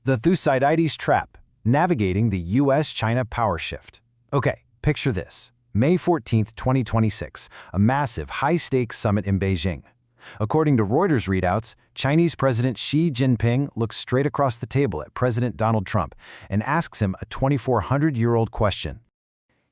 The Thucydides Trap, navigating the U.S.-China power shift. Okay, picture this. May 14, 2026, a massive high-stakes summit in Beijing. According to Reuters readouts, Chinese President Xi Jinping looks straight across the table at President Donald Trump and asks him a 2,400-year-old question.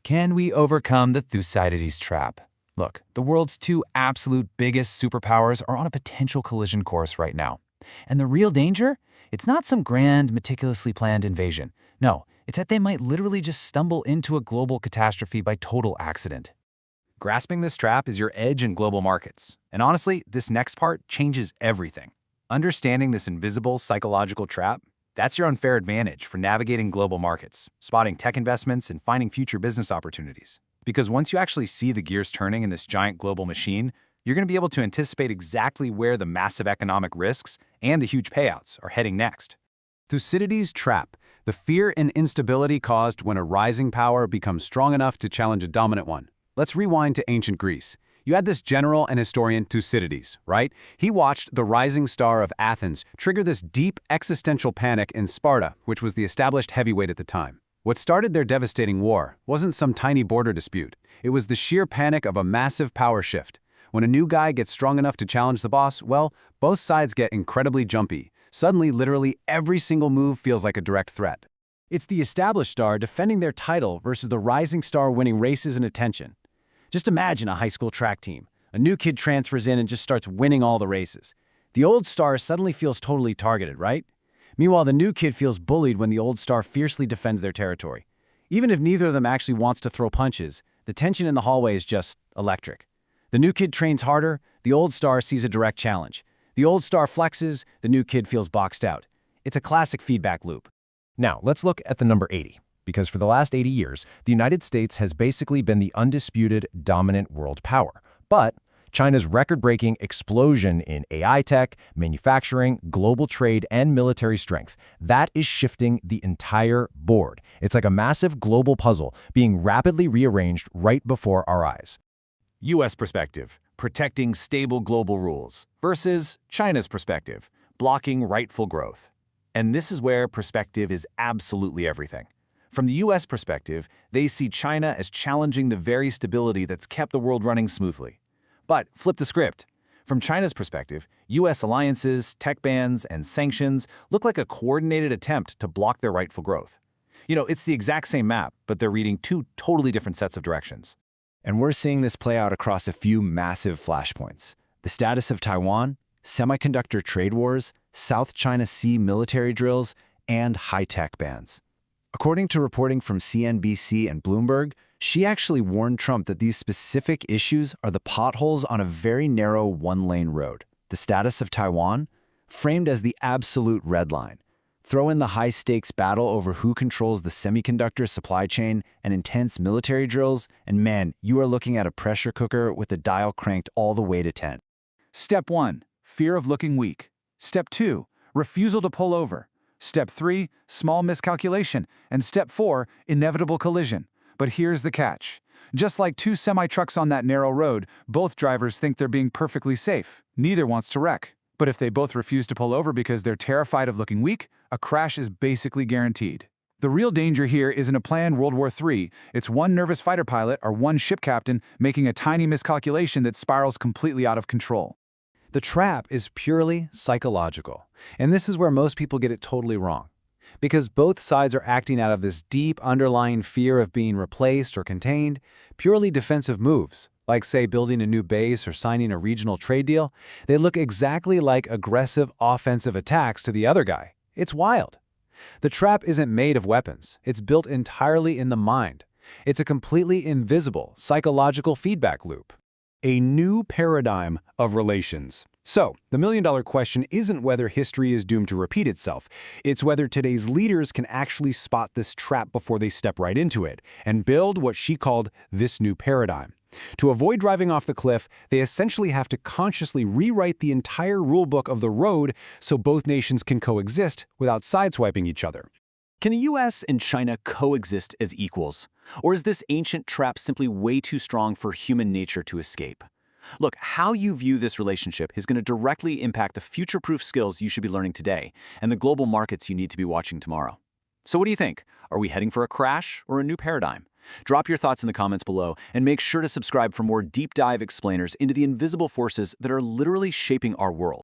Can we overcome the Thucydides trap? Look, the world's two absolute biggest superpowers are on a potential collision course right now. And the real danger? It's not some grand, meticulously planned invasion. No, it's that they might literally just stumble into a global catastrophe by total accident. Grasping this trap is your edge in global markets. And honestly, this next part changes everything. Understanding this invisible psychological trap, that's your unfair advantage for navigating global markets, spotting tech investments, and finding future business opportunities. Because once you actually see the gears turning in this giant global machine, you're going to be able to anticipate exactly where the massive economic risks and the huge payouts are heading next. Thucydides Trap, the fear and instability caused when a rising power becomes strong enough to challenge a dominant one. Let's rewind to ancient Greece. You had this general and historian Thucydides, right? He watched the rising star of Athens trigger this deep existential panic in Sparta, which was the established heavyweight at the time. What started their devastating war wasn't some tiny border dispute. It was the sheer panic of a massive power shift. When a new guy gets strong enough to challenge the boss, well, both sides get incredibly jumpy. Suddenly, literally every single move feels like a direct threat. It's the established star defending their title versus the rising star winning races and attention. Just imagine a high school track team. A new kid transfers in and just starts winning all the races. The old star suddenly feels totally targeted, right? Meanwhile, the new kid feels bullied when the old star fiercely defends their territory. Even if neither of them actually wants to throw punches, the tension in the hallway is just electric. The new kid trains harder, the old star sees a direct challenge. The old star flexes, the new kid feels boxed out. It's a classic feedback loop. Now, let's look at the number 80, because for the last 80 years, the United States has basically been the undisputed dominant world power. But China's record-breaking explosion in AI tech, manufacturing, global trade, and military strength, that is shifting the entire board. It's like a massive global puzzle being rapidly rearranged right before our eyes. U.S. perspective, protecting stable global rules, versus China's perspective, blocking rightful growth. And this is where perspective is absolutely everything. From the U.S. perspective, they see China as challenging the very stability that's kept the world running smoothly. But flip the script. From China's perspective, U.S. alliances, tech bans, and sanctions look like a coordinated attempt to block their rightful growth. It's the exact same map, but they're reading two totally different sets of directions. And we're seeing this play out across a few massive flashpoints. The status of Taiwan, semiconductor trade wars, South China Sea military drills, and high-tech bans. According to reporting from CNBC and Bloomberg, Xi actually warned Trump that these specific issues are the potholes on a very narrow one-lane road. The status of Taiwan, framed as the absolute red line. Throw in the high-stakes battle over who controls the semiconductor supply chain and intense military drills, and man, you are looking at a pressure cooker with the dial cranked all the way to 10. Step 1. Fear of looking weak. Step 2. Refusal to pull over. Step 3. Small miscalculation. And Step 4. Inevitable collision. But here's the catch. Just like two semi-trucks on that narrow road, both drivers think they're being perfectly safe. Neither wants to wreck. But if they both refuse to pull over because they're terrified of looking weak, a crash is basically guaranteed. The real danger here isn't a planned World War III. It's one nervous fighter pilot or one ship captain making a tiny miscalculation that spirals completely out of control. The trap is purely psychological, and this is where most people get it totally wrong. Because both sides are acting out of this deep underlying fear of being replaced or contained, purely defensive moves, like say building a new base or signing a regional trade deal, they look exactly like aggressive offensive attacks to the other guy. It's wild. The trap isn't made of weapons. It's built entirely in the mind. It's a completely invisible psychological feedback loop. A new paradigm of relations. So, the million-dollar question isn't whether history is doomed to repeat itself. It's whether today's leaders can actually spot this trap before they step right into it and build what she called this new paradigm. To avoid driving off the cliff, they essentially have to consciously rewrite the entire rulebook of the road so both nations can coexist without sideswiping each other. Can the US and China coexist as equals? Or is this ancient trap simply way too strong for human nature to escape? Look, how you view this relationship is going to directly impact the future-proof skills you should be learning today and the global markets you need to be watching tomorrow. So what do you think? Are we heading for a crash or a new paradigm? Drop your thoughts in the comments below and make sure to subscribe for more deep dive explainers into the invisible forces that are literally shaping our world.